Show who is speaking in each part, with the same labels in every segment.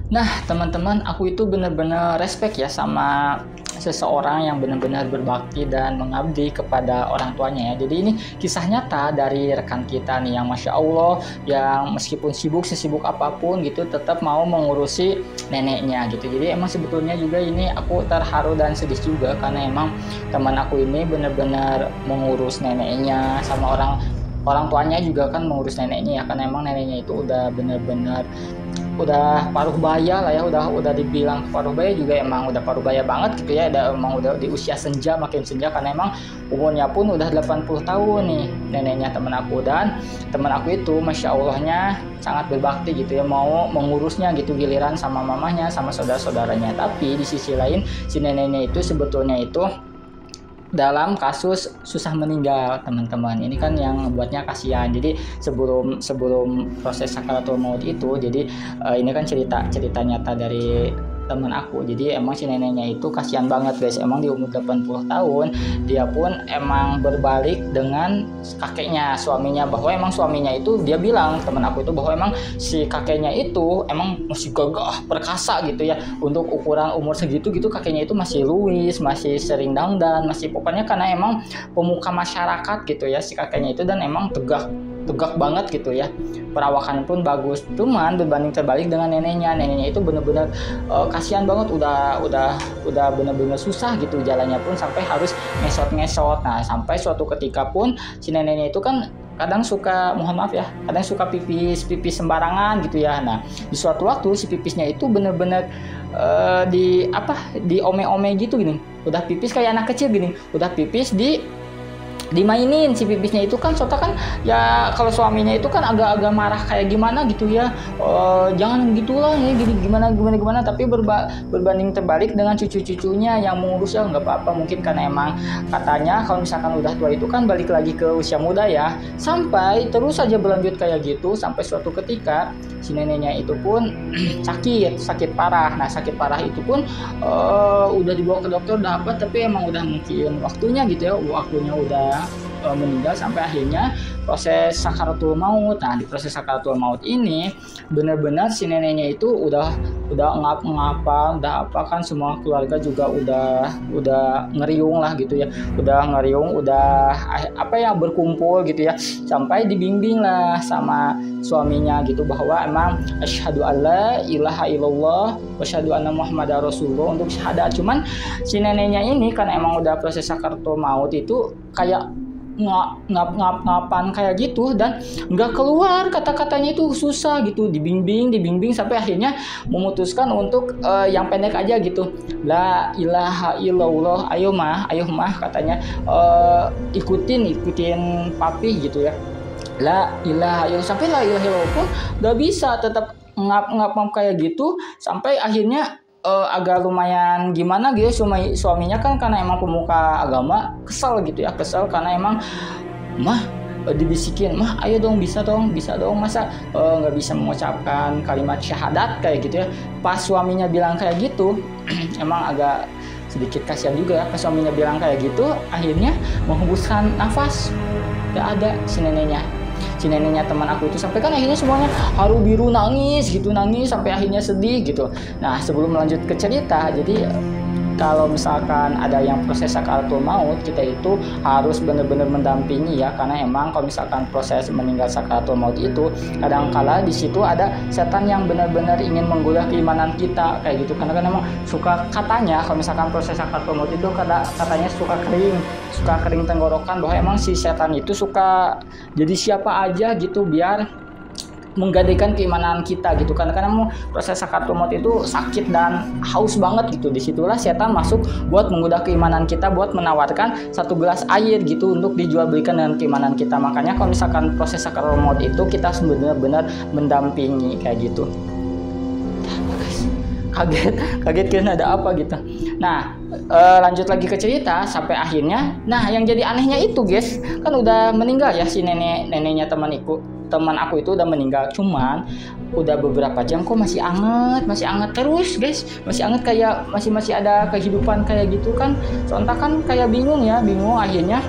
Speaker 1: Nah, teman-teman, aku itu benar-benar respect ya sama seseorang yang benar-benar berbakti dan mengabdi kepada orang tuanya ya. Jadi ini kisah nyata dari rekan kita nih yang Masya Allah, yang meskipun sibuk sesibuk apapun gitu tetap mau mengurusi neneknya gitu. Jadi emang sebetulnya juga ini aku terharu dan sedih juga karena emang teman aku ini benar-benar mengurus neneknya, sama orang orang tuanya juga kan mengurus neneknya ya, karena emang neneknya itu udah benar-benar udah paruh baya lah ya, udah dibilang paruh baya juga, emang udah paruh baya banget gitu ya, emang udah di usia senja, makin senja, karena emang umurnya pun udah 80 tahun nih neneknya teman aku. Dan teman aku itu Masya Allahnya sangat berbakti gitu ya, mau mengurusnya gitu, giliran sama mamahnya sama saudara-saudaranya. Tapi di sisi lain si neneknya itu sebetulnya itu dalam kasus susah meninggal teman-teman. Ini kan yang membuatnya kasihan. Jadi sebelum sebelum proses sakaratul maut itu, jadi ini kan cerita nyata dari teman aku. Jadi emang si neneknya itu kasihan banget guys. Emang di umur 80 tahun dia pun emang berbalik dengan kakeknya, suaminya, bahwa emang suaminya itu, dia bilang teman aku itu, bahwa emang si kakeknya itu emang masih gagah perkasa gitu ya, untuk ukuran umur segitu gitu. Kakeknya itu masih luwis, masih sering dandan, masih pokoknya karena emang pemuka masyarakat gitu ya si kakeknya itu, dan emang tegak banget gitu ya, perawakan pun bagus. Cuman berbanding terbalik dengan neneknya itu bener-bener kasihan banget, udah bener-bener susah gitu jalannya pun, sampai harus ngesot. Nah, sampai suatu ketika pun si neneknya itu kan kadang suka, mohon maaf ya, kadang suka pipis sembarangan gitu ya. Nah, di suatu waktu si pipisnya itu bener-bener di ome-ome gitu gini, udah pipis kayak anak kecil gini, udah pipis dimainin si pipisnya itu kan. Soalnya kan ya kalau suaminya itu kan agak-agak marah kayak gimana gitu ya, jangan gitulah ya, gimana, tapi berbanding terbalik dengan cucu-cucunya yang mengurus, ya nggak apa-apa, mungkin karena emang katanya kalau misalkan udah tua itu kan balik lagi ke usia muda ya. Sampai terus saja berlanjut kayak gitu, sampai suatu ketika si neneknya itu pun sakit parah. Nah, sakit parah itu pun udah dibawa ke dokter, udah apa, tapi emang udah mungkin waktunya gitu ya, waktunya udah meninggal, sampai akhirnya proses sakaratul maut. Nah, di proses sakaratul maut ini benar-benar si neneknya itu udah ngapa, udah apa kan, semua keluarga juga udah ngeriung lah gitu ya, udah apa ya, berkumpul gitu ya, sampai dibimbing lah sama suaminya gitu, bahwa emang asyhadu alla ilaha illallah wa asyhadu anna muhammadar rasulullah, untuk syahadat. Cuman si neneknya ini kan emang udah proses sakaratul maut itu kayak ngapan kayak gitu, dan nggak keluar kata-katanya, itu susah gitu, dibimbing sampai akhirnya memutuskan untuk yang pendek aja gitu, la ilaha illallah, ayo mah katanya, ikutin papi gitu ya, la ilaha illallah. Sampai la ilaha illallah pun nggak bisa, tetap ngap kayak gitu, sampai akhirnya agak lumayan gimana gitu. Suaminya kan karena emang pemuka agama, kesel gitu ya, karena emang mah dibisikin, mah ayo dong, bisa dong, masa nggak bisa mengucapkan kalimat syahadat kayak gitu ya. Pas suaminya bilang kayak gitu emang agak sedikit kasihan juga ya. Pas suaminya bilang kayak gitu, akhirnya menghembuskan nafas, gak ada si neneknya teman aku itu, sampai kan akhirnya semuanya haru biru, nangis sampai akhirnya sedih gitu. Nah, sebelum melanjut ke cerita, jadi kalau misalkan ada yang proses sakaratul maut, kita itu harus benar-benar mendampingi ya, karena emang kalau misalkan proses meninggal sakaratul maut itu kadang-kala di situ ada setan yang benar-benar ingin menggoda keimanan kita kayak gitu, karena kan emang suka, katanya kalau misalkan proses sakaratul maut itu katanya suka kering tenggorokan, bahwa emang si setan itu suka jadi siapa aja gitu biar menggadaikan keimanan kita gitu, karena proses sakaratul maut itu sakit dan haus banget gitu. Disitulah setan masuk buat menggoda keimanan kita, buat menawarkan satu gelas air gitu untuk dijual belikan dengan keimanan kita. Makanya kalau misalkan proses sakaratul maut itu kita harus benar-benar mendampingi kayak gitu. Kaget kira ada apa gitu. Nah, lanjut lagi ke cerita sampai akhirnya, nah yang jadi anehnya itu guys, kan udah meninggal ya si neneknya teman aku itu udah meninggal, cuman udah beberapa jam kok masih anget terus guys, masih anget, kayak masih ada kehidupan kayak gitu kan. Sontak kan kayak bingung akhirnya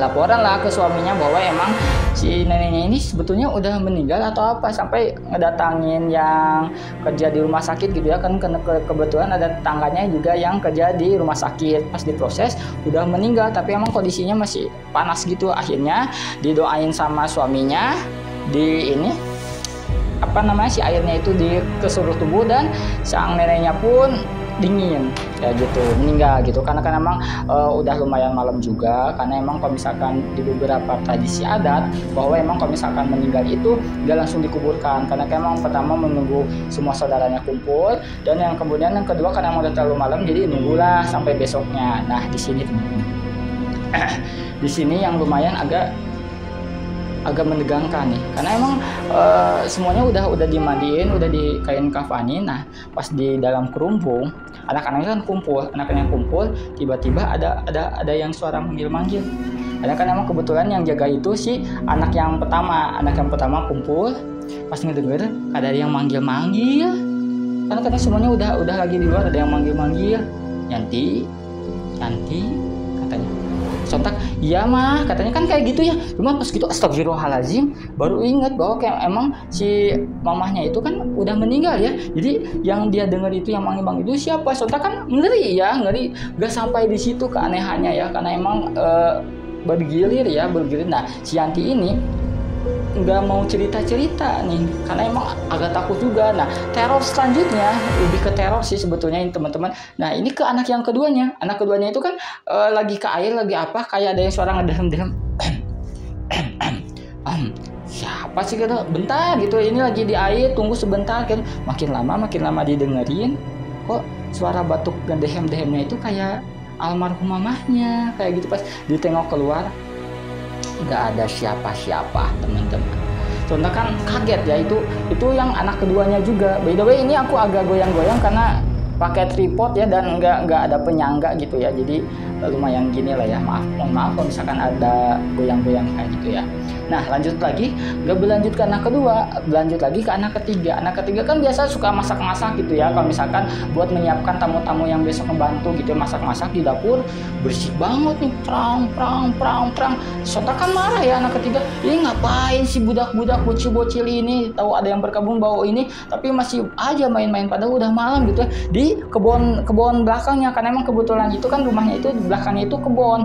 Speaker 1: laporan lah ke suaminya bahwa emang si neneknya ini sebetulnya udah meninggal atau apa, sampai ngedatangin yang kerja di rumah sakit gitu ya kan, kebetulan ada tetangganya juga yang kerja di rumah sakit. Pas diproses udah meninggal tapi emang kondisinya masih panas gitu. Akhirnya didoain sama suaminya, di ini apa namanya, si airnya itu di ke seluruh tubuh dan sang neneknya pun dingin kayak gitu, meninggal gitu. Karena kan emang udah lumayan malam juga, karena emang kalau misalkan di beberapa tradisi adat bahwa emang kalau misalkan meninggal itu gak langsung dikuburkan, karena kan emang pertama menunggu semua saudaranya kumpul, dan yang kemudian yang kedua karena emang udah terlalu malam jadi nunggulah sampai besoknya. Nah di sini teman-teman, di sini yang lumayan agak menegangkan nih, karena emang semuanya udah dimandiin, udah di kain kafanin. Nah pas di dalam kerumbung anak-anaknya kan kumpul, tiba-tiba ada yang suara manggil-manggil. Karena kan emang kebetulan yang jaga itu si anak yang pertama kumpul, pas ngedenger ada yang manggil-manggil, karena semuanya udah lagi di luar, ada yang manggil-manggil, Yanti katanya. Sontak, iya mah katanya kan kayak gitu ya. Cuma pas gitu astagfirullahaladzim, baru ingat bahwa kayak emang si mamahnya itu kan udah meninggal ya. Jadi yang dia dengar itu yang manggil itu siapa? Sontak kan ngeri. Gak sampai di situ keanehannya ya, karena emang bergilir. Nah si Yanti ini nggak mau cerita nih, karena emang agak takut juga. Nah teror selanjutnya lebih ke teror sih sebetulnya ini teman-teman. Nah ini ke anak yang keduanya. Anak keduanya itu kan lagi ke air, lagi apa, kayak ada yang suara ngedehem-dehem. Siapa sih gitu? Bentar gitu, ini lagi di air, tunggu sebentar gitu. Makin lama didengerin, kok suara batuk ngedehem-dehemnya itu kayak almarhum mamahnya kayak gitu. Pas ditengok keluar, nggak ada siapa-siapa teman-teman. Contoh kan kaget ya, itu yang anak keduanya juga. By the way ini aku agak goyang-goyang karena pakai tripod ya, dan nggak ada penyangga gitu ya, jadi lumayan gini lah ya, mohon maaf kalau misalkan ada goyang-goyang kayak gitu ya. Nah lanjut lagi, nggak berlanjut ke anak kedua, berlanjut lagi ke anak ketiga. Anak ketiga kan biasa suka masak-masak gitu ya, kalau misalkan buat menyiapkan tamu-tamu yang besok membantu gitu, masak-masak di dapur, bersih banget nih, prang. Sontak kan marah ya anak ketiga, ini ngapain sih budak-budak bocil-bocil ini, tahu ada yang berkebun bau ini tapi masih aja main-main, padahal udah malam gitu ya, di kebun belakangnya. Karena emang kebetulan itu kan rumahnya itu di belakangnya itu kebun,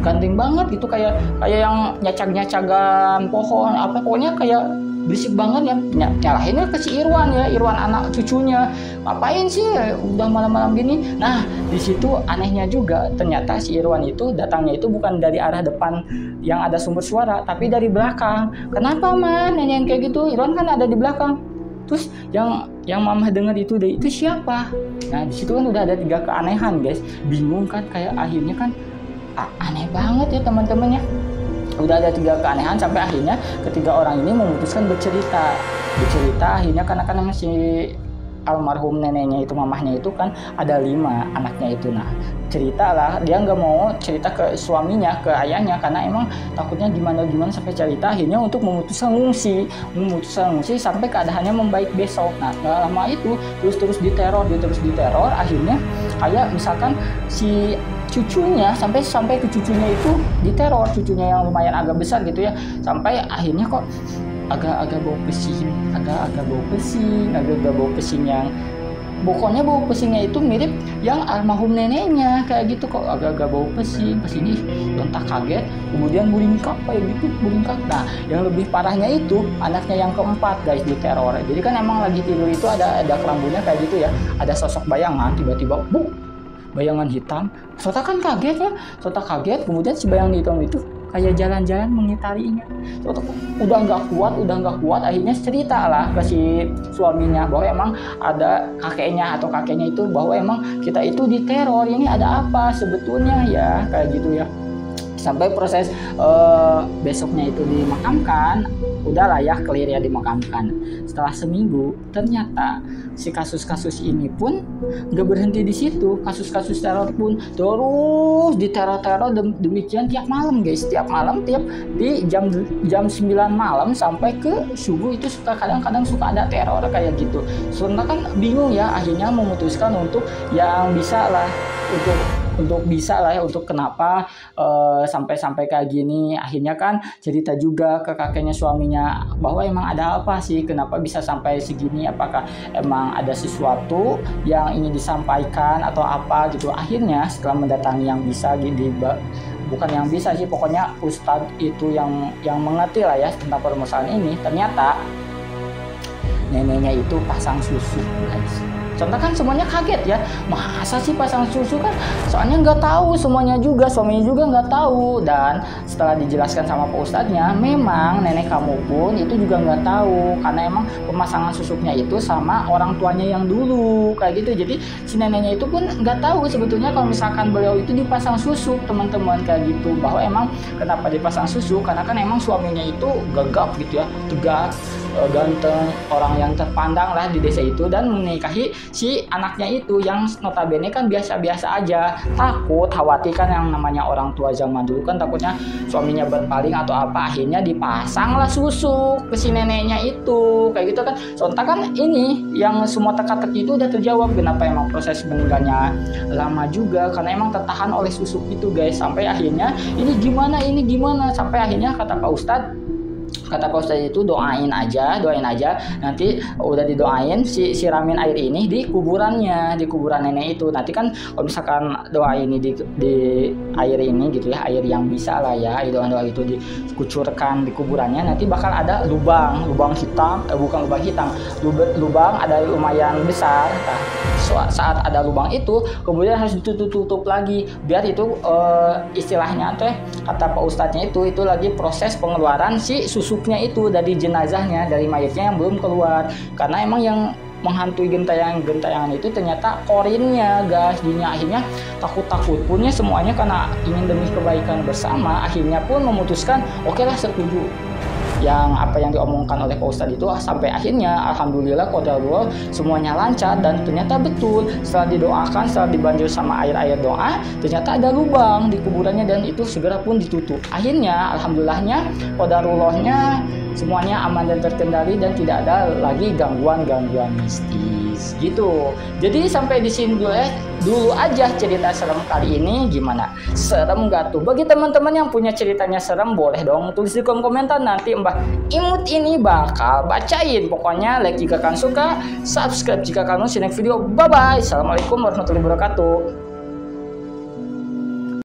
Speaker 1: ganteng banget gitu, kayak yang nyacag-nyacagan pohon apa, pokoknya kayak berisik banget ya. Nyalahinnya ke si Irwan anak cucunya, ngapain sih udah malam-malam gini. Nah di situ anehnya juga, ternyata si Irwan itu datangnya itu bukan dari arah depan yang ada sumber suara, tapi dari belakang. Kenapa man nanyain kayak gitu? Irwan kan ada di belakang. Terus yang mama dengar itu siapa? Nah di situ kan udah ada 3 keanehan guys, bingung kan, kayak akhirnya kan aneh banget ya teman-teman ya. Udah ada 3 keanehan sampai akhirnya ketiga orang ini memutuskan bercerita akhirnya, karena kan si almarhum neneknya itu, mamahnya itu kan ada 5 anaknya itu. Nah cerita lah, dia nggak mau cerita ke suaminya, ke ayahnya, karena emang takutnya gimana sampai cerita. Akhirnya untuk memutuskan ngungsi sampai keadaannya membaik besok. Nah nggak lama itu terus diteror. Akhirnya kayak misalkan si cucunya sampai ke cucunya itu diteror, cucunya yang lumayan agak besar gitu ya, sampai akhirnya kok agak bau pesing yang pokoknya bau pesingnya itu mirip yang almarhum neneknya kayak gitu, kok agak bau pesing. Pas ini lontak kaget, kemudian buringkak kayak gitu. Nah yang lebih parahnya itu anaknya yang keempat guys diteror. Jadi kan emang lagi tidur itu ada kelambunya kayak gitu ya, ada sosok bayangan, tiba-tiba bayangan hitam. Sota kan kaget ya, kemudian si bayangan hitam itu kayak jalan-jalan mengitarinya. Udah nggak kuat, akhirnya cerita lah ke si suaminya bahwa emang ada kakeknya itu, bahwa emang kita itu diteror, ini ada apa sebetulnya ya, kayak gitu ya. Sampai proses besoknya itu dimakamkan, udah layak clear ya, dimakamkan. Setelah seminggu ternyata si kasus-kasus ini pun nggak berhenti di situ. Kasus-kasus teror pun terus diteror demikian tiap malam guys, tiap di jam 9 malam sampai ke subuh itu kadang-kadang suka ada teror kayak gitu. Soalnya kan bingung ya, akhirnya memutuskan untuk yang bisa lah untuk untuk bisa lah ya, untuk kenapa sampai kayak gini. Akhirnya kan cerita juga ke kakeknya suaminya bahwa emang ada apa sih, kenapa bisa sampai segini, apakah emang ada sesuatu yang ingin disampaikan atau apa gitu. Akhirnya setelah mendatangi yang bisa bukan yang bisa sih, pokoknya ustadz itu yang mengerti lah ya tentang permasalahan ini, ternyata neneknya itu pasang susu, guys. Contoh kan semuanya kaget ya, masa sih pasang susu kan, soalnya nggak tahu semuanya juga, suaminya juga nggak tahu. Dan setelah dijelaskan sama Pak Ustadznya, memang nenek kamu pun itu juga nggak tahu, karena emang pemasangan susuknya itu sama orang tuanya yang dulu kayak gitu. Jadi si neneknya itu pun nggak tahu sebetulnya kalau misalkan beliau itu dipasang susu, teman-teman, kayak gitu. Bahwa emang kenapa dipasang susu, karena kan emang suaminya itu gagap gitu ya, tegak, ganteng, orang yang terpandang lah di desa itu, dan menikahi si anaknya itu yang notabene kan biasa-biasa aja. Takut, khawatir kan, yang namanya orang tua zaman dulu kan takutnya suaminya berpaling atau apa, akhirnya dipasang lah susu ke si neneknya itu kayak gitu kan. Soalnya kan ini yang semua teka-teki itu udah terjawab, kenapa emang proses meninggalnya lama juga, karena emang tertahan oleh susuk itu, guys. Sampai akhirnya ini gimana, sampai akhirnya kata Pak Ustadz itu doain aja, nanti udah didoain, siramin air ini di kuburan nenek itu. Nanti kan kalau misalkan doa ini di air ini gitu ya, air yang bisa lah ya, doa itu dikucurkan di kuburannya, nanti bakal ada lubang hitam, bukan lubang hitam, lubang ada lumayan besar. Nah, saat ada lubang itu kemudian harus ditutup lagi, biar itu istilahnya teh kata Pak Ustadznya itu lagi proses pengeluaran si susuknya itu dari jenazahnya, dari mayatnya yang belum keluar. Karena emang yang menghantui gentayangan itu ternyata korinnya, guys. Dinya akhirnya takut punnya semuanya, karena ingin demi kebaikan bersama, akhirnya pun memutuskan oke lah, setuju yang apa yang diomongkan oleh Pak Ustadz itu. Sampai akhirnya alhamdulillah qadarullah semuanya lancar, dan ternyata betul setelah didoakan, setelah dibanjir sama air doa, ternyata ada lubang di kuburannya, dan itu segera pun ditutup. Akhirnya alhamdulillahnya qadarullahnya semuanya aman dan terkendali, dan tidak ada lagi gangguan mistis gitu. Jadi sampai di sini dulu aja cerita serem kali ini. Gimana, serem gak tuh? Bagi teman-teman yang punya ceritanya serem, boleh dong tulis di kolom komentar, nanti Mbak Imut ini bakal bacain. Pokoknya like jika kalian suka, subscribe jika kalian see next video. Bye bye. Assalamualaikum warahmatullahi wabarakatuh.